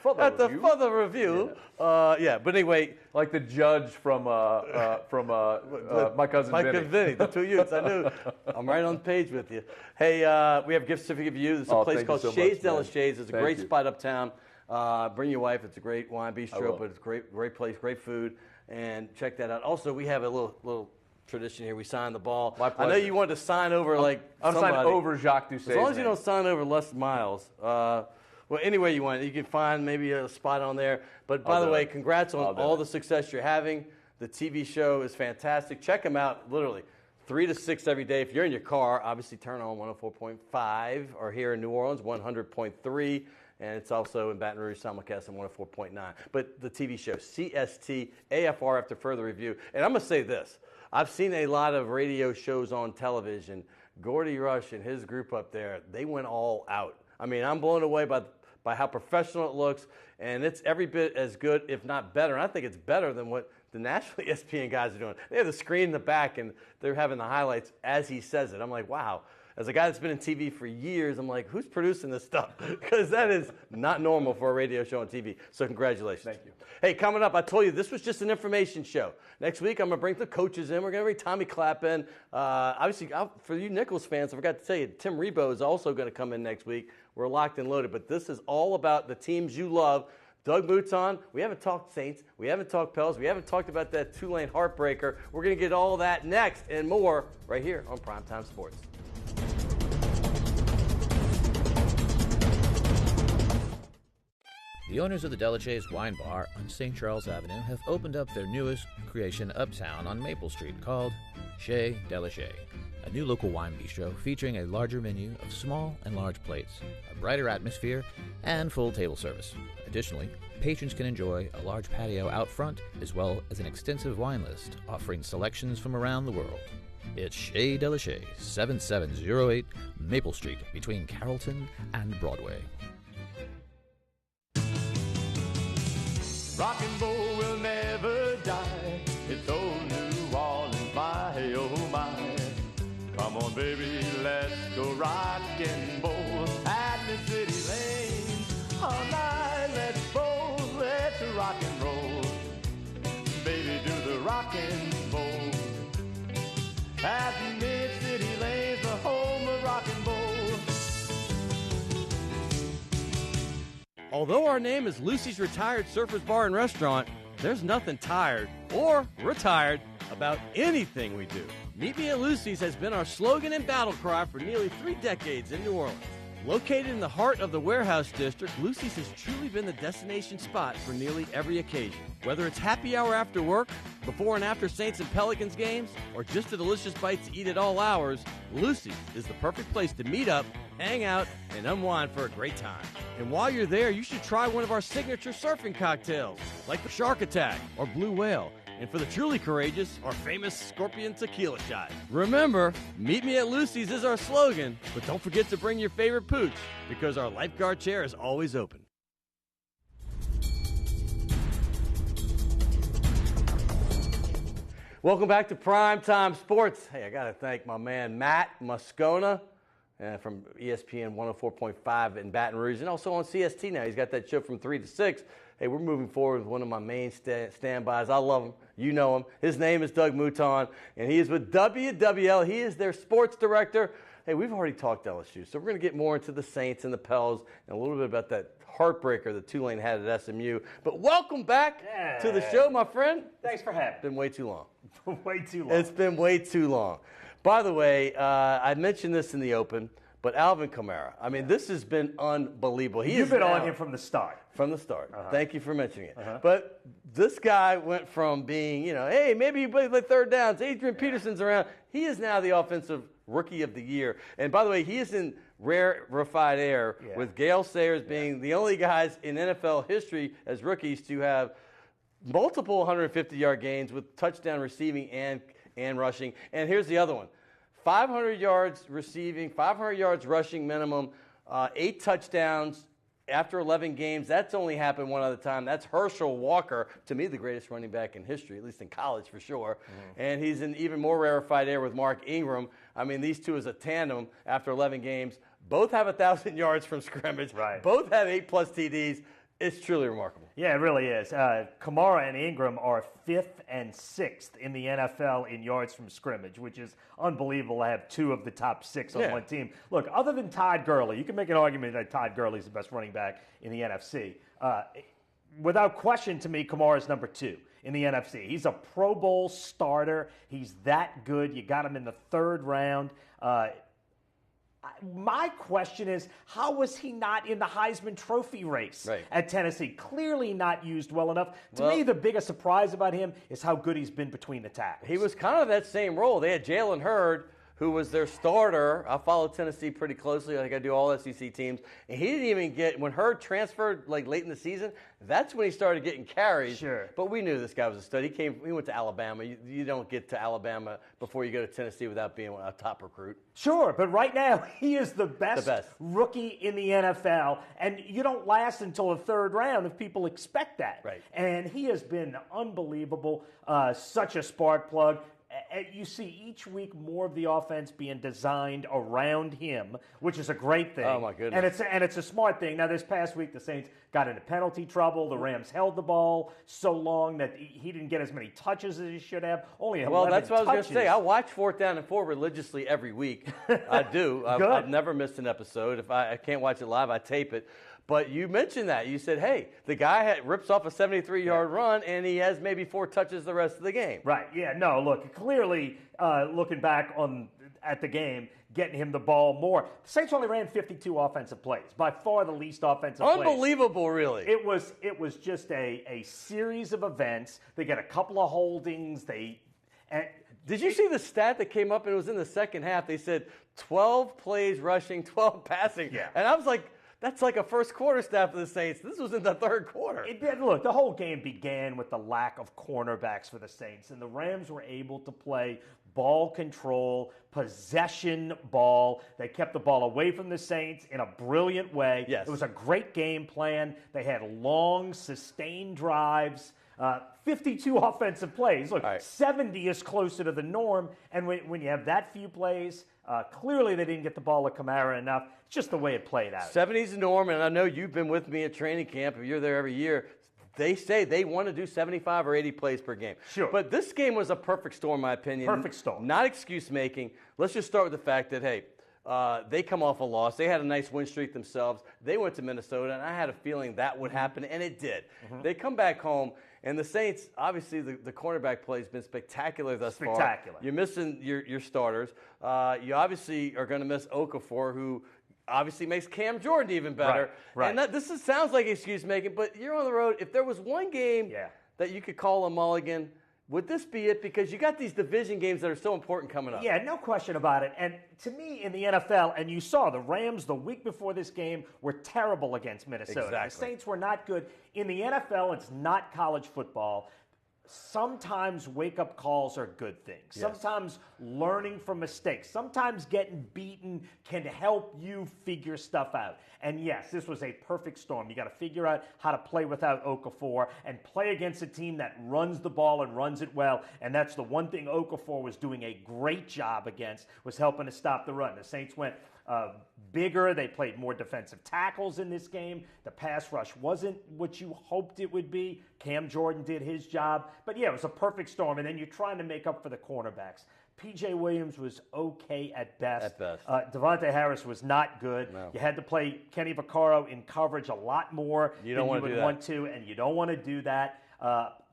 S1: further review.
S4: Yeah.
S1: But anyway,
S4: like the judge from My Cousin Vinny.
S1: The 2 Utes. I knew. I'm right on the page with you. Hey, we have a gift certificate for you. There's a place called Shades de la Shades. It's a great spot uptown. Bring your wife. It's a great wine bistro, but it's a great place, great food, and check that out. Also, we have a little tradition here. We sign the ball.
S4: My pleasure.
S1: I know you wanted to sign over
S4: I'm
S1: somebody.
S4: signing over Jacques Doucet's
S1: As long as you
S4: name.
S1: don't sign over Les Miles. Well, anyway you want, you can find maybe a spot on there. But by the way, congrats on all the success you're having. The TV show is fantastic. Check them out, literally 3 to 6 every day. If you're in your car, obviously turn on 104.5, or here in New Orleans, 100.3. And it's also in Baton Rouge, simulcast on 104.9. But the TV show, CST AFR after further review. And I'm going to say this. I've seen a lot of radio shows on television. Gordy Rush and his group up there, they went all out. I mean, I'm blown away by how professional it looks. And it's every bit as good, if not better. And I think it's better than what the national ESPN guys are doing. They have the screen in the back, and they're having the highlights as he says it. I'm like, wow. As a guy that's been in TV for years, I'm like, who's producing this stuff? Because that is not normal for a radio show on TV. So congratulations.
S4: Thank you.
S1: Hey, coming up, I told you this was just an information show. Next week, I'm going to bring the coaches in. We're going to bring Tommy Clapp in. Obviously, for you Nichols fans, I forgot to tell you, Tim Rebo is also going to come in next week. We're locked and loaded. But this is all about the teams you love. Doug Mouton, we haven't talked Saints, we haven't talked Pels, we haven't talked about that Tulane heartbreaker. We're going to get all that next and more right here on Primetime Sports.
S5: The owners of the Delachaise Wine Bar on St. Charles Avenue have opened up their newest creation uptown on Maple Street called Chez Delachaise, a new local wine bistro featuring a larger menu of small and large plates, a brighter atmosphere, and full table service. Additionally, patrons can enjoy a large patio out front as well as an extensive wine list offering selections from around the world. It's Chez Delachaise, 7708 Maple Street between Carrollton and Broadway.
S6: Rock and roll will never die. It's old New Orleans, my, oh my. Come on, baby, let's go rock and roll at the city lane. All night, let's roll, let's rock and roll. Baby, do the rock and roll. At the mid-city lanes, the home of rock and roll.
S1: Although our name is Lucy's Retired Surfers Bar and Restaurant, there's nothing tired or retired about anything we do. Meet Me at Lucy's has been our slogan and battle cry for nearly 3 decades in New Orleans. Located in the heart of the Warehouse District, Lucy's has truly been the destination spot for nearly every occasion. Whether it's happy hour after work, before and after Saints and Pelicans games, or just a delicious bite to eat at all hours, Lucy's is the perfect place to meet up, hang out, and unwind for a great time. And while you're there, you should try one of our signature surfing cocktails, like the Shark Attack or Blue Whale. And for the truly courageous, our famous Scorpion Tequila Shot. Remember, Meet Me at Lucy's is our slogan, but don't forget to bring your favorite pooch, because our lifeguard chair is always open. Welcome back to Primetime Sports. Hey, I got to thank my man Matt Moscona from ESPN 104.5 in Baton Rouge, and also on CST now. He's got that show from 3 to 6. Hey, we're moving forward with one of my main standbys. I love him. You know him. His name is Doug Mouton, and he is with WWL. He is their sports director. Hey, we've already talked LSU, so we're going to get more into the Saints and the Pels and a little bit about that heartbreaker that Tulane had at SMU. But welcome back to the show, my friend.
S7: Thanks for having me.
S1: It's been way too long.
S7: Way too long.
S1: It's been way too long. By the way, I mentioned this in the open, but Alvin Kamara, I mean, this has been unbelievable.
S7: You've been on him from the start.
S1: From the start. Thank you for mentioning it. But this guy went from being, hey, maybe he plays like third downs. Adrian Peterson's around. He is now the offensive rookie of the year. And by the way, he is in rarefied air with Gale Sayers being the only guys in NFL history as rookies to have multiple 150-yard gains with touchdown receiving and rushing. And here's the other one. 500 yards receiving, 500 yards rushing minimum, 8 touchdowns after 11 games. That's only happened one other time. That's Herschel Walker, to me the greatest running back in history, at least in college for sure. And he's in even more rarefied air with Mark Ingram. I mean, these two as a tandem after 11 games. Both have 1,000 yards from scrimmage.
S7: Right.
S1: Both have 8+ TDs. It's truly remarkable.
S7: Yeah, it really is. Kamara and Ingram are 5th and 6th in the NFL in yards from scrimmage, which is unbelievable to have 2 of the top 6 on one team. Look, other than Todd Gurley, you can make an argument that Todd Gurley is the best running back in the NFC. Without question, to me, Kamara is number 2 in the NFC. He's a Pro Bowl starter. He's that good. You got him in the 3rd round. My question is, how was he not in the Heisman Trophy race at Tennessee? Clearly not used well enough. To me, the biggest surprise about him is how good he's been between the tackles.
S1: He was kind of that same role. They had Jalen Hurd, who was their starter. I follow Tennessee pretty closely. Like I do all SEC teams. And he didn't even get, when Hurd transferred like late in the season, that's when he started getting carries.
S7: Sure.
S1: But we knew this guy was a stud. He went to Alabama. You don't get to Alabama before you go to Tennessee without being a top recruit.
S7: Sure, but right now he is the best rookie in the NFL, and you don't last until the 3rd round if people expect that.
S1: Right.
S7: And he has been unbelievable, such a spark plug. You see each week more of the offense being designed around him, which is a great thing.
S1: Oh, my goodness.
S7: And it's a smart thing. Now, this past week, the Saints got into penalty trouble. The Rams held the ball so long that he didn't get as many touches as he should have. Only 11 touches.
S1: Well, that's what I was going to say. I watch 4th Down and 4 religiously every week. I do. I've never missed an episode. If I can't watch it live, I tape it. But you mentioned that. You said, hey, the guy rips off a 73-yard run, and he has maybe 4 touches the rest of the game.
S7: Right. Yeah. No, look, clearly looking back at the game, getting him the ball more. The Saints only ran 52 offensive plays, by far the least offensive plays.
S1: Unbelievable, really.
S7: It was just a series of events. They got a couple of holdings.
S1: Did you see the stat that came up, and it was in the second half? They said 12 plays rushing, 12 passing.
S7: Yeah.
S1: And I was like, that's like a first quarter stat for the Saints. This was in the third quarter.
S7: Look, the whole game began with the lack of cornerbacks for the Saints, and the Rams were able to play ball control, possession ball. They kept the ball away from the Saints in a brilliant way.
S1: Yes.
S7: It was a great game plan. They had long, sustained drives. 52 offensive plays. Look, 70 is closer to the norm, and when you have that few plays, clearly they didn't get the ball to Kamara enough. It's just the way it played out.
S1: 70 is the norm, and I know you've been with me at training camp. If you're there every year, they say they want to do 75 or 80 plays per game.
S7: Sure.
S1: But this game was a perfect storm, in my opinion.
S7: Perfect storm.
S1: Not excuse making. Let's just start with the fact that, hey, they come off a loss. They had a nice win streak themselves. They went to Minnesota, and I had a feeling that would happen, and it did. Mm-hmm. They come back home, and the Saints, obviously, the cornerback play has been spectacular thus far.
S7: Spectacular.
S1: You're missing your starters. You obviously are going to miss Okafor, who obviously makes Cam Jordan even better.
S7: Right.
S1: And this sounds like excuse making, but you're on the road. If there was one game that you could call a mulligan, would this be it? Because you got these division games that are so important coming up.
S7: Yeah, no question about it. And to me, in the NFL, and you saw the Rams the week before this game were terrible against Minnesota.
S1: Exactly.
S7: The Saints were not good. In the NFL, it's not college football. Sometimes wake-up calls are good things.
S1: Yes.
S7: Sometimes learning from mistakes. Sometimes getting beaten can help you figure stuff out. And yes, this was a perfect storm. You got to figure out how to play without Okafor and play against a team that runs the ball and runs it well. And that's the one thing Okafor was doing a great job against, was helping to stop the run. The Saints went bigger. They played more defensive tackles in this game. The pass rush wasn't what you hoped it would be. Cam Jordan did his job. But yeah, it was a perfect storm. And then you're trying to make up for the cornerbacks. P.J. Williams was okay at best. Devontae Harris was not good.
S1: No.
S7: You had to play Kenny Vaccaro in coverage a lot more than you would want to, and you don't want to do that.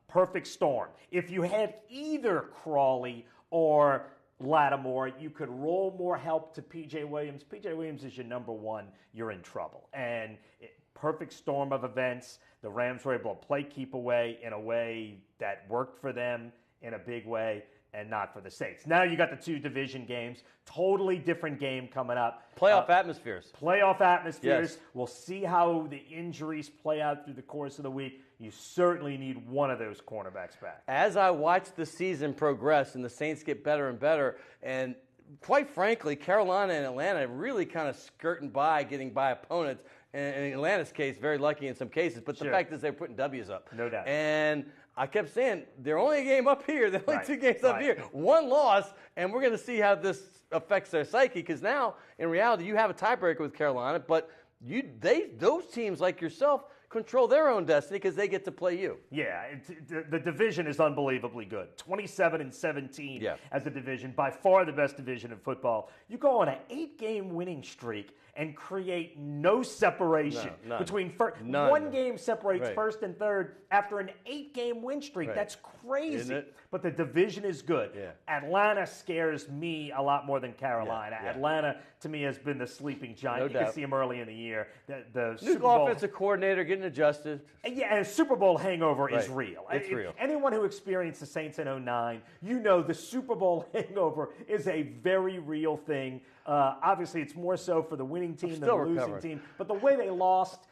S7: Perfect storm. If you had either Crawley or Lattimore, you could roll more help to P.J. Williams. P.J. Williams is your number one. You're in trouble. And perfect storm of events. The Rams were able to play keep away in a way that worked for them in a big way, and not for the Saints. Now you got the two division games. Totally different game coming up.
S1: Playoff atmospheres.
S7: Playoff atmospheres.
S1: Yes.
S7: We'll see how the injuries play out through the course of the week. You certainly need one of those cornerbacks back.
S1: As I watch the season progress and the Saints get better and better, and quite frankly, Carolina and Atlanta really kind of skirting by, getting by opponents. And in Atlanta's case, very lucky in some cases. But the fact is they're putting W's up.
S7: No doubt.
S1: And I kept saying, they're only a game up here. They're only two games up here. One loss, and we're going to see how this affects their psyche. Because now, in reality, you have a tiebreaker with Carolina, but those teams like yourself control their own destiny because they get to play you.
S7: Yeah, the division is unbelievably good. 27-17 as a division, by far the best division in football. You go on an 8-game winning streak and create no separation between first. One game separates first and third after an 8-game win streak. That's crazy. Isn't it? But the division is good.
S1: Yeah.
S7: Atlanta scares me a lot more than Carolina.
S1: Yeah.
S7: Atlanta, to me, has been the sleeping giant. You can see them early in the year. The
S1: New
S7: Super Bowl
S1: offensive coordinator getting adjusted.
S7: Yeah, and Super Bowl hangover is real.
S1: It's real.
S7: Anyone who experienced the Saints in 2009, you know the Super Bowl hangover is a very real thing. Obviously, it's more so for the winning team than the losing team. But the way they lost,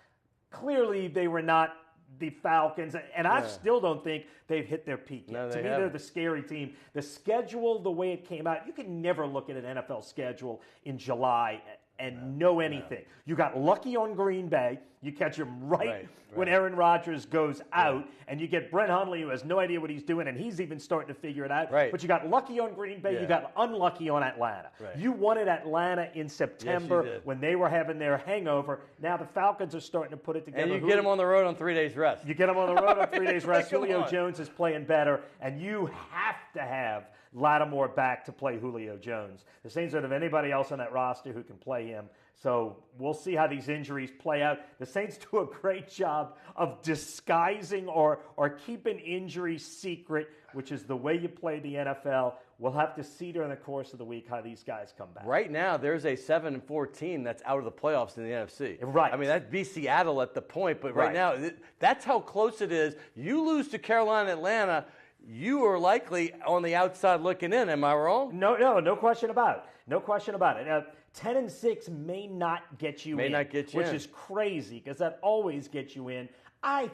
S7: clearly they were not the Falcons. And I still don't think they've hit their peak yet. To me, they're the scary team. The schedule, the way it came out, you can never look at an NFL schedule in July and know anything. You got lucky on Green Bay. You catch him right when Aaron Rodgers goes out, and you get Brett Hundley, who has no idea what he's doing, and he's even starting to figure it out. But you got lucky on Green Bay. You got unlucky on Atlanta. You wanted Atlanta in September when they were having their hangover. Now the Falcons are starting to put it together.
S1: And you get them on the road on 3 days rest.
S7: You get them on the road on 3 days rest. Julio Jones is playing better, and you have to have Lattimore back to play Julio Jones. The Saints don't have anybody else on that roster who can play him. So we'll see how these injuries play out. The Saints do a great job of disguising or keeping injuries secret, which is the way you play the NFL. we'll have to see during the course of the week how these guys come back.
S1: Right now, there's a 7-4 team that's out of the playoffs in the NFC.
S7: Right.
S1: I mean, that'd be Seattle at the point, but right now, that's how close it is. You lose to Carolina, Atlanta, you are likely on the outside looking in. Am I wrong?
S7: No question about it. No question about it. 10-6 may not get you in.
S1: May not get you in.
S7: Which is crazy because that always gets you in. I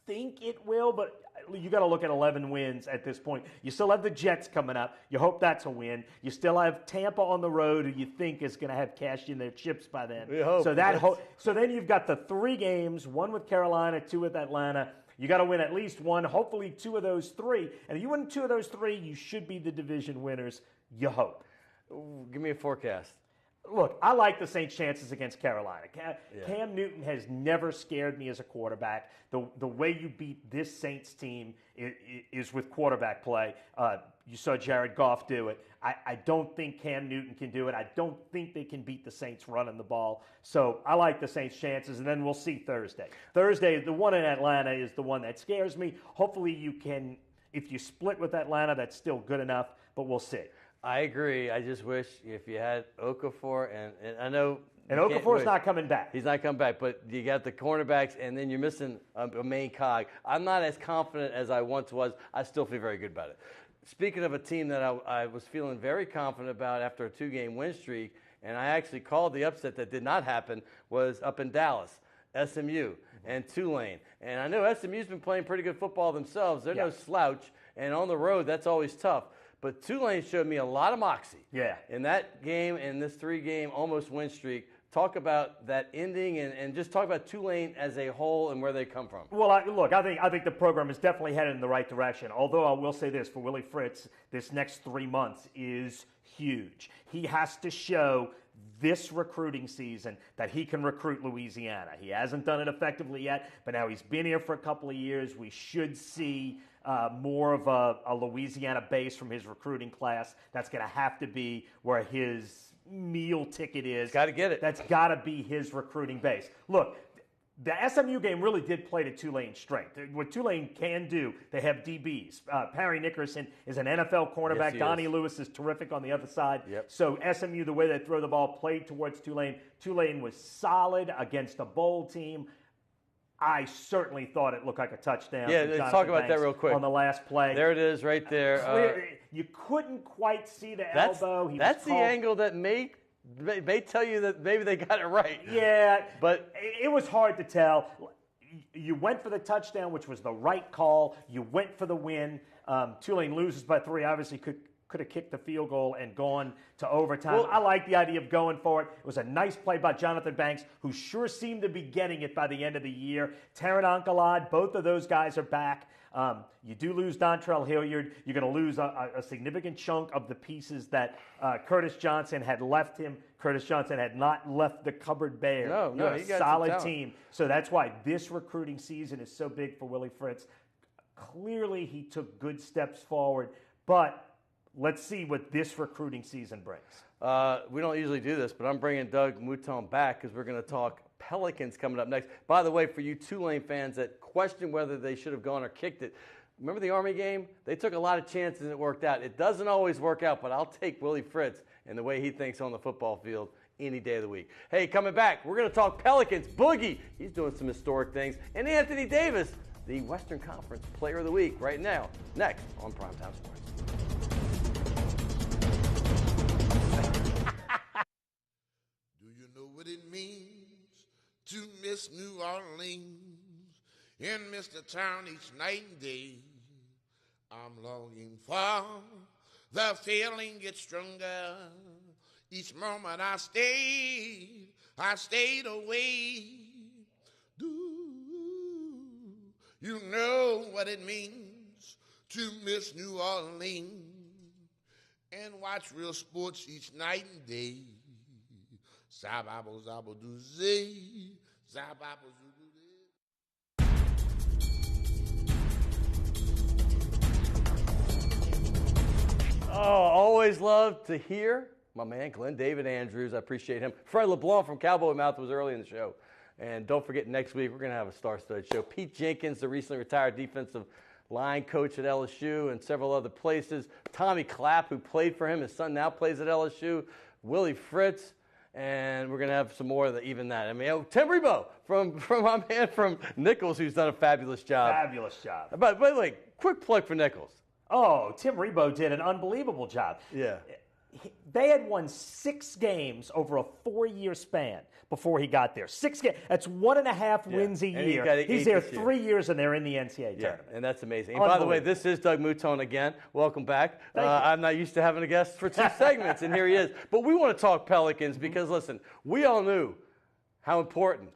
S7: think it will, but you got to look at 11 wins at this point. You still have the Jets coming up. You hope that's a win. You still have Tampa on the road, who you think is going to have cashed in their chips by then.
S1: We hope.
S7: So then you've got the 3 games, 1 with Carolina, 2 with Atlanta. You got to win at least 1, hopefully 2 of those 3. And if you win 2 of those 3, you should be the division winners. You hope.
S1: Ooh, give me a forecast.
S7: Look, I like the Saints' chances against Carolina. Cam Newton has never scared me as a quarterback. The way you beat this Saints team is with quarterback play. You saw Jared Goff do it. I don't think Cam Newton can do it. I don't think they can beat the Saints running the ball. So I like the Saints' chances, and then we'll see Thursday. Thursday, the one in Atlanta is the one that scares me. Hopefully you can, if you split with Atlanta, that's still good enough, but we'll see.
S1: I agree. I just wish if you had Okafor, and I know...
S7: And Okafor's not coming back.
S1: He's not coming back, but you got the cornerbacks, and then you're missing a main cog. I'm not as confident as I once was. I still feel very good about it. Speaking of a team that I was feeling very confident about after a 2-game win streak, and I actually called the upset that did not happen, was up in Dallas, SMU and Tulane. And I know SMU's been playing pretty good football themselves. They're no slouch, and on the road, that's always tough. But Tulane showed me a lot of moxie.
S7: Yeah.
S1: In that game, in this 3-game almost win streak, talk about that ending and just talk about Tulane as a whole and where they come from.
S7: Well, I think the program is definitely headed in the right direction. Although I will say this, for Willie Fritz, this next 3 months is huge. He has to show this recruiting season that he can recruit Louisiana. He hasn't done it effectively yet, but now he's been here for a couple of years. We should see more of a Louisiana base from his recruiting class. That's going to have to be where his meal ticket is.
S1: Got to get it.
S7: That's got to be his recruiting base. Look, the SMU game really did play to Tulane's strength. What Tulane can do, they have DBs. Parry Nickerson is an NFL cornerback.
S1: Yes,
S7: Donnie Lewis is terrific on the other side.
S1: Yep.
S7: So SMU, the way they throw the ball, played towards Tulane. Tulane was solid against a bowl team. I certainly thought it looked like a touchdown.
S1: Yeah, let's talk about that real quick.
S7: On the last play.
S1: There it is right there.
S7: You couldn't quite see the elbow.
S1: That's the angle that may tell you that maybe they got it right.
S7: Yeah,
S1: but
S7: it was hard to tell. You went for the touchdown, which was the right call. You went for the win. Tulane loses by 3. Obviously, could have kicked the field goal and gone to overtime. Well, I like the idea of going for it. It was a nice play by Jonathan Banks, who sure seemed to be getting it by the end of the year. Taron Ankalad, both of those guys are back. You do lose Dontrell Hilliard. You're going to lose a significant chunk of the pieces that Curtis Johnson had left him. Curtis Johnson had not left the cupboard bare.
S1: No, he got
S7: solid team. So that's why this recruiting season is so big for Willie Fritz. Clearly, he took good steps forward, but let's see what this recruiting season brings.
S1: We don't usually do this, but I'm bringing Doug Mouton back because we're going to talk Pelicans coming up next. By the way, for you Tulane fans that question whether they should have gone or kicked it, remember the Army game? They took a lot of chances and it worked out. It doesn't always work out, but I'll take Willie Fritz and the way he thinks on the football field any day of the week. Hey, coming back, we're going to talk Pelicans. Boogie, he's doing some historic things. And Anthony Davis, the Western Conference Player of the Week, right now, next on Primetime Sports.
S8: Do you know what it means to miss New Orleans and miss the town each night and day? I'm longing for the feeling gets stronger each moment I stayed away. Do you know what it means to miss New Orleans and watch real sports each night and day? Zababo zabo do zay, zababo do do.
S1: Oh, always love to hear my man Glenn David Andrews. I appreciate him. Fred LeBlanc from Cowboy Mouth was early in the show. And don't forget, next week we're going to have a star-studded show. Pete Jenkins, the recently retired defensive line coach at LSU and several other places. Tommy Clapp, who played for him, his son now plays at LSU. Willie Fritz, and we're going to have some more of even that. I mean, Tim Rebo from my man from Nichols, who's done a fabulous job.
S7: Fabulous job.
S1: By the way, quick plug for Nichols.
S7: Oh, Tim Rebo did an unbelievable job.
S1: Yeah.
S7: They had won 6 games over a 4-year span before he got there. 6 games. That's 1.5 wins a year. He's there 3 years, and they're in the NCAA tournament.
S1: And that's amazing. And by the way, this is Doug Mouton again. Welcome back. I'm not used to having a guest for 2 segments, and here he is. But we want to talk Pelicans because, listen, we all knew how important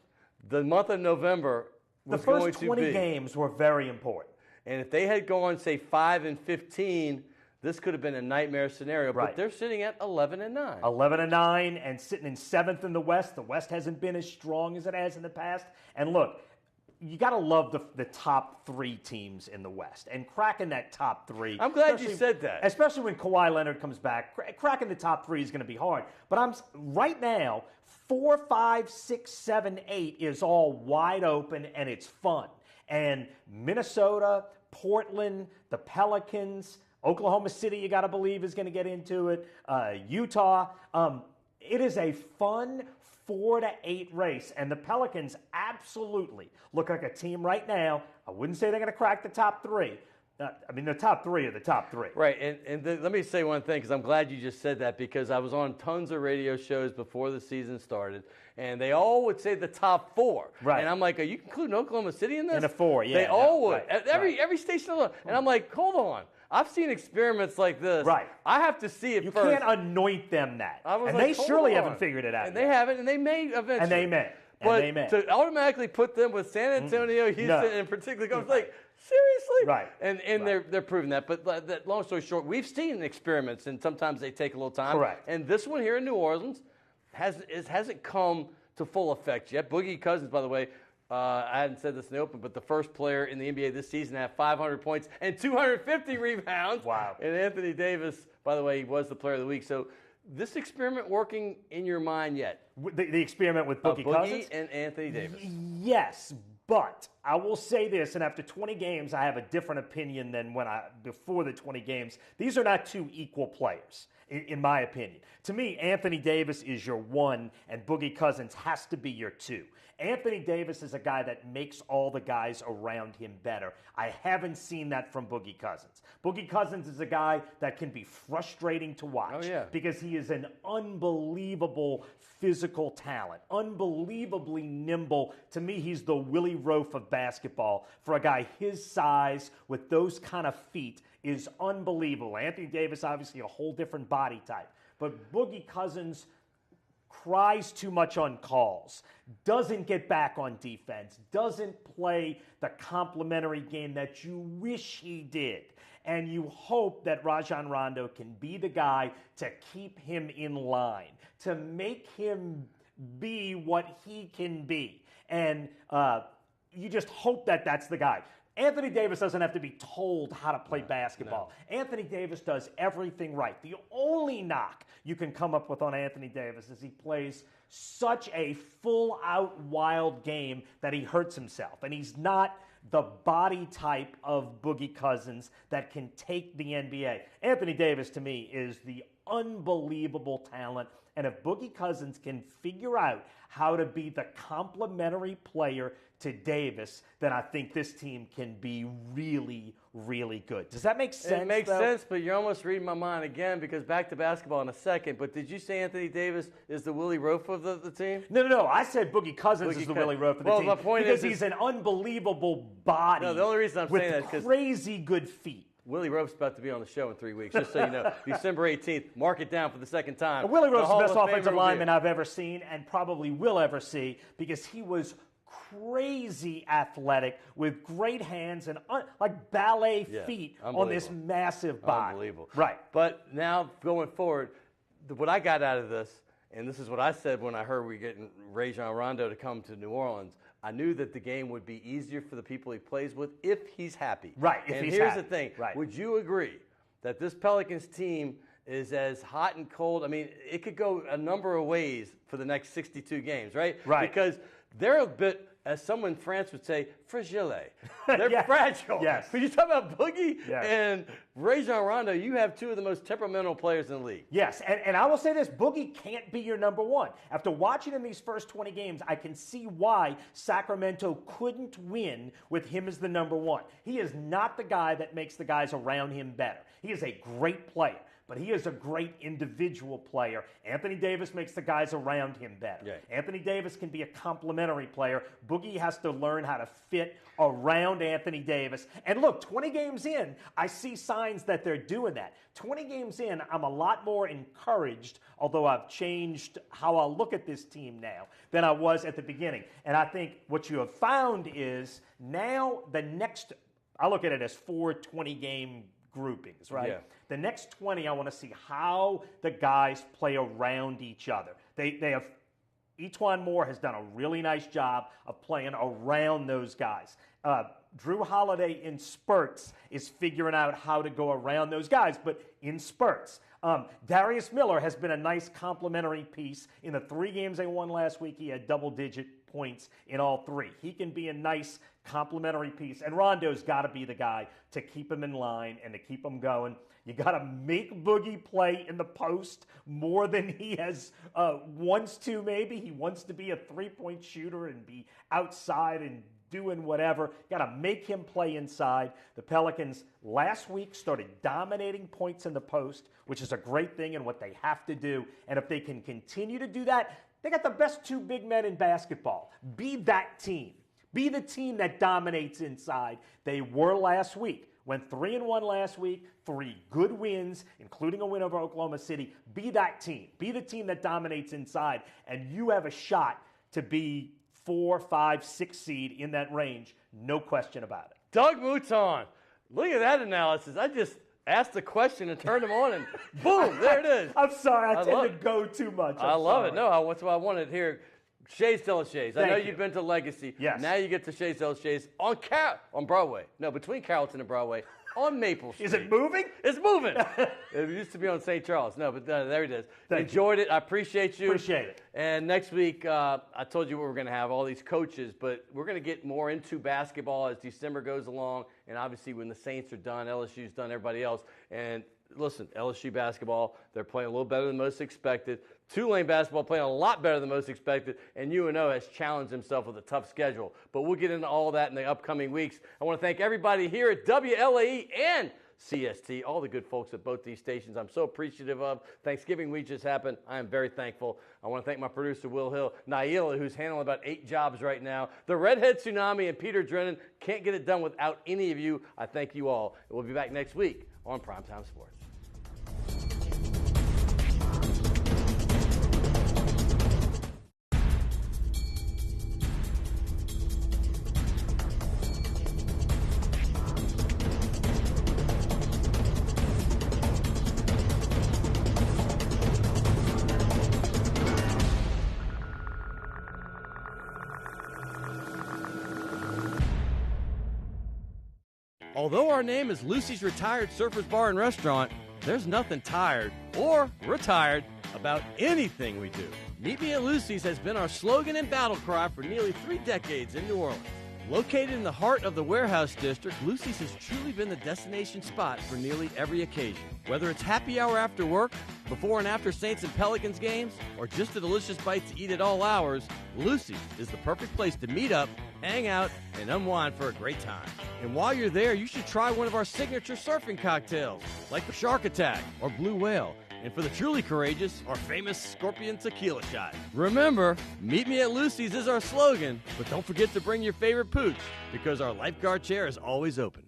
S1: the month of November was going to be.
S7: The first 20 games were very important.
S1: And if they had gone, say, 5-15, this could have been a nightmare scenario.
S7: Right.
S1: But they're sitting at 11-9.
S7: 11-9 and sitting in 7th in the West. The West hasn't been as strong as it has in the past. And look, you got to love the top 3 teams in the West. And cracking that top 3.
S1: I'm glad you said that.
S7: Especially when Kawhi Leonard comes back. Cracking the top 3 is going to be hard. But right now, 4, 5, 6, 7, 8 is all wide open and it's fun. And Minnesota, Portland, the Pelicans, Oklahoma City, you got to believe, is going to get into it. Utah. It is a fun 4 to 8 race. And the Pelicans absolutely look like a team right now. I wouldn't say they're going to crack the top 3. The top 3 are the top 3.
S1: Right, and let me say one thing, because I'm glad you just said that, because I was on tons of radio shows before the season started, and they all would say the top 4.
S7: Right.
S1: And I'm like, are you including Oklahoma City in this?
S7: In the 4, yeah.
S1: They all would.
S7: Right,
S1: Every station. And I'm like, hold on. I've seen experiments like this.
S7: Right.
S1: I have to see it
S7: you
S1: first.
S7: You can't anoint them that.
S1: And
S7: they surely haven't figured it out
S1: And
S7: yet.
S1: they haven't, and they may eventually.
S7: And they may.
S1: But to automatically put them with San Antonio, Houston, and particularly, I was like, seriously?
S7: Right.
S1: And they're proving that. But long story short, we've seen experiments, and sometimes they take a little time.
S7: Correct.
S1: And this one here in New Orleans hasn't come to full effect yet. Boogie Cousins, by the way, I hadn't said this in the open, but the first player in the NBA this season to have 500 points and 250 rebounds.
S7: Wow.
S1: And Anthony Davis, by the way, he was the player of the week. So this experiment working in your mind yet?
S7: The experiment with Boogie Cousins?
S1: And Anthony Davis.
S7: Yes, but I will say this, and after 20 games, I have a different opinion than before the 20 games. These are not 2 equal players, in my opinion. To me, Anthony Davis is your 1, and Boogie Cousins has to be your 2. Anthony Davis is a guy that makes all the guys around him better. I haven't seen that from Boogie Cousins. Boogie Cousins is a guy that can be frustrating to watch because he is an unbelievable physical talent, unbelievably nimble. To me, he's the Willie Roaf of basketball. For a guy his size with those kind of feet is unbelievable. Anthony Davis, obviously a whole different body type. But Boogie Cousins cries too much on calls, doesn't get back on defense, doesn't play the complementary game that you wish he did. And you hope that Rajon Rondo can be the guy to keep him in line, to make him be what he can be. And you just hope that that's the guy. Anthony Davis doesn't have to be told how to play basketball. No. Anthony Davis does everything right. The only knock you can come up with on Anthony Davis is he plays such a full-out wild game that he hurts himself. And he's not the body type of Boogie Cousins that can take the NBA. Anthony Davis, to me, is the unbelievable talent. And if Boogie Cousins can figure out how to be the complementary player to Davis, then I think this team can be really, really good. Does that make sense?
S1: It makes sense, but you're almost reading my mind again, because back to basketball in a second. But did you say Anthony Davis is the Willie Roaf of the team?
S7: No. I said Boogie Cousins is the Willie Roaf of the team.
S1: My point
S7: because he's an unbelievable body.
S1: No, the only reason I'm saying that is because
S7: crazy good feet.
S1: Willie Roaf's about to be on the show in 3 weeks, just so you know. December 18th, mark it down for the second time.
S7: And Willie Roaf's the best offensive lineman I've ever seen and probably will ever see, because he was crazy athletic with great hands and like ballet feet on this massive body.
S1: Unbelievable.
S7: Right.
S1: But now going forward, what I got out of this, and this is what I said when I heard we were getting Rajon Rondo to come to New Orleans, I knew that the game would be easier for the people he plays with if he's happy.
S7: Right,
S1: and here's the thing. Right. Would you agree that this Pelicans team is as hot and cold? I mean, it could go a number of ways for the next 62 games, right?
S7: Right.
S1: Because they're a bit as someone in France would say, fragile. They're
S7: Yes.
S1: fragile.
S7: Yes.
S1: When you talk about Boogie
S7: Yes.
S1: and Rajon Rondo, you have two of the most temperamental players in the league.
S7: Yes, and I will say this, Boogie can't be your number one. After watching him these first 20 games, I can see why Sacramento couldn't win with him as the number one. He is not the guy that makes the guys around him better. He is a great player, but he is a great individual player. Anthony Davis makes the guys around him better.
S1: Yeah.
S7: Anthony Davis can be a complementary player. Boogie has to learn how to fit around Anthony Davis. And look, 20 games in, I see signs that they're doing that. 20 games in, I'm a lot more encouraged, although I've changed how I look at this team now than I was at the beginning. And I think what you have found is now the next, I look at it as 4 20-game groupings, right?
S1: Yeah.
S7: The next 20, I want to see how the guys play around each other. They have, Etuan Moore has done a really nice job of playing around those guys. Drew Holiday in spurts is figuring out how to go around those guys, but in spurts. Darius Miller has been a nice complementary piece. In the 3 games they won last week, he had double-digit points in all 3. He can be a nice complementary piece, and Rondo's got to be the guy to keep him in line and to keep him going. You got to make Boogie play in the post more than he has wants to, maybe. He wants to be a three-point shooter and be outside and doing whatever. Got to make him play inside. The Pelicans last week started dominating points in the post, which is a great thing and what they have to do. And if they can continue to do that, they got the best 2 big men in basketball. Be that team. Be the team that dominates inside. They were last week. Went 3-1 last week, 3 good wins, including a win over Oklahoma City. Be that team. Be the team that dominates inside, and you have a shot to be 4, 5, 6 seed in that range. No question about it.
S1: Doug Mouton, look at that analysis. I just asked the question and turned him on, and boom, there it is.
S7: I'm sorry, I tend to
S1: it.
S7: go too much.
S1: I love it. No, that's what I wanted here. Shays Delachey's. I know
S7: Thank you.
S1: you've been to Legacy.
S7: Yes.
S1: Now you get to Shays Delachey's on Broadway. No, between Carrollton and Broadway on Maple Street.
S7: Is it moving?
S1: It's moving. It used to be on St. Charles. No, but there it is. Enjoyed it. I appreciate you.
S7: Appreciate it.
S1: And next week, I told you what we're going to have, all these coaches, but we're going to get more into basketball as December goes along. And obviously when the Saints are done, LSU's done, everybody else. And listen, LSU basketball, they're playing a little better than most expected. Tulane basketball playing a lot better than most expected, and UNO has challenged himself with a tough schedule. But we'll get into all that in the upcoming weeks. I want to thank everybody here at WLAE and CST, all the good folks at both these stations I'm so appreciative of. Thanksgiving week just happened. I am very thankful. I want to thank my producer, Will Hill, Naila, who's handling about 8 jobs right now, the Redhead Tsunami, and Peter Drennan. Can't get it done without any of you. I thank you all. We'll be back next week on Primetime Sports. Although our name is Lucy's Retired Surfers Bar and Restaurant, there's nothing tired or retired about anything we do. Meet Me at Lucy's has been our slogan and battle cry for nearly 3 decades in New Orleans. Located in the heart of the Warehouse District, Lucy's has truly been the destination spot for nearly every occasion. Whether it's happy hour after work, before and after Saints and Pelicans games, or just a delicious bite to eat at all hours, Lucy's is the perfect place to meet up, hang out, and unwind for a great time. And while you're there, you should try one of our signature surfing cocktails, like the Shark Attack or Blue Whale. And for the truly courageous, our famous Scorpion Tequila Shot. Remember, Meet Me at Lucy's is our slogan, but don't forget to bring your favorite pooch, because our lifeguard chair is always open.